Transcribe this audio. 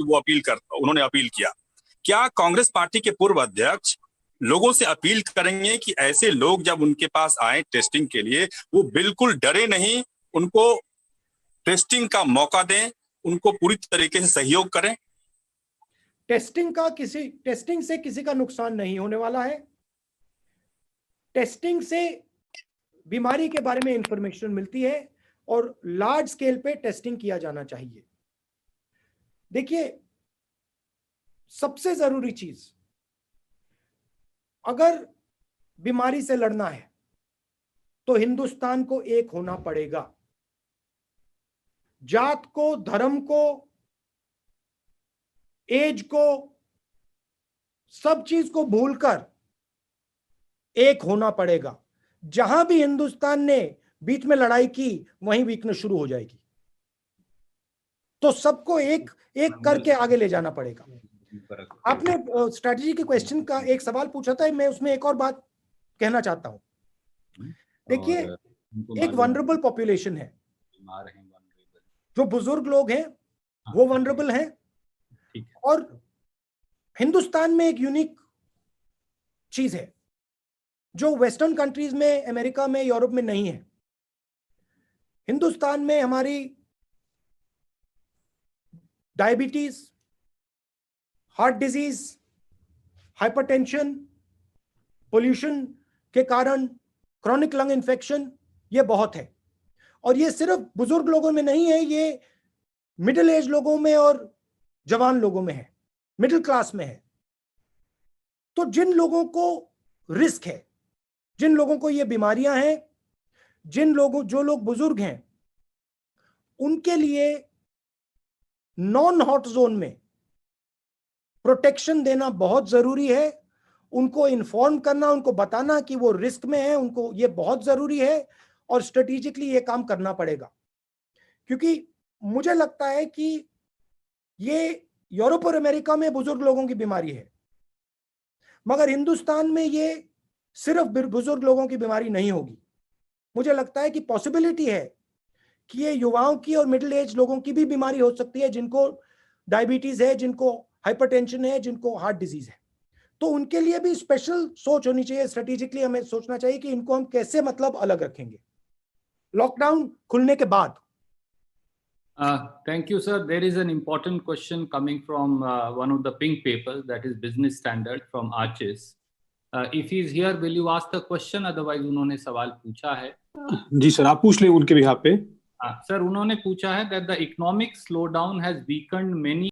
उन्होंने अपील किया। क्या कांग्रेस पार्टी के पूर्व अध्यक्ष लोगों से अपील करेंगे कि ऐसे लोग जब उनके पास आए टेस्टिंग के लिए, वो बिल्कुल डरे नहीं, उनको टेस्टिंग का मौका दें, उनको पूरी तरीके से सहयोग करें? टेस्टिंग से किसी का नुकसान नहीं होने वाला है। टेस्टिंग से बीमारी के बारे में इंफॉर्मेशन मिलती है और लार्ज स्केल पे टेस्टिंग किया जाना चाहिए। देखिए, सबसे जरूरी चीज, अगर बीमारी से लड़ना है तो हिंदुस्तान को एक होना पड़ेगा। जात को, धर्म को, एज को, सब चीज को भूलकर एक होना पड़ेगा। जहां भी हिंदुस्तान ने बीच में लड़ाई की, वहीं वीकनेस शुरू हो जाएगी। तो सबको एक एक करके आगे ले जाना पड़ेगा। आपने स्ट्रैटेजी के क्वेश्चन का एक सवाल पूछा था, मैं उसमें एक और बात कहना चाहता हूं। देखिए, एक वनरेबल पॉपुलेशन है, जो बुजुर्ग लोग हैं वो वनरेबल हैं, और हिंदुस्तान में एक यूनिक चीज है जो वेस्टर्न कंट्रीज में, अमेरिका में, यूरोप में नहीं है। हिंदुस्तान में हमारी diabetes, heart disease, hypertension, pollution के कारण क्रॉनिक लंग इन्फेक्शन, ये बहुत है। और ये सिर्फ बुजुर्ग लोगों में नहीं है, ये मिडिल एज लोगों में और जवान लोगों में है, मिडिल क्लास में है। तो जिन लोगों को रिस्क है, जिन लोगों को ये बीमारियां हैं, जो लोग बुजुर्ग हैं, उनके लिए नॉन हॉट जोन में प्रोटेक्शन देना बहुत जरूरी है। उनको इन्फॉर्म करना, उनको बताना कि वो रिस्क में है, उनको ये बहुत जरूरी है, और स्ट्रेटेजिकली ये काम करना पड़ेगा। क्योंकि मुझे लगता है कि ये यूरोप और अमेरिका में बुजुर्ग लोगों की बीमारी है, मगर हिंदुस्तान में ये सिर्फ बुजुर्ग लोगों की बीमारी नहीं होगी। मुझे लगता है कि पॉसिबिलिटी है कि ये युवाओं की और मिडिल एज लोगों की भी बीमारी हो सकती है, जिनको डायबिटीज है, जिनको हाइपरटेंशन है, जिनको हार्ट डिजीज है। तो उनके लिए भी स्पेशल सोच होनी चाहिए। स्ट्रेटेजिकली हमें सोचना चाहिए कि इनको हम कैसे अलग रखेंगे लॉकडाउन खुलने के बाद। Thank you, sir. There is an important question coming from one of the pink papers, that is Business Standard from Arches. If he is here, will you ask the question? Otherwise, उन्होंने सवाल पूछा है। जी sir, आप पूछ ले उनके behalf पे। Sir, उन्होंने पूछा है that the economic slowdown has weakened many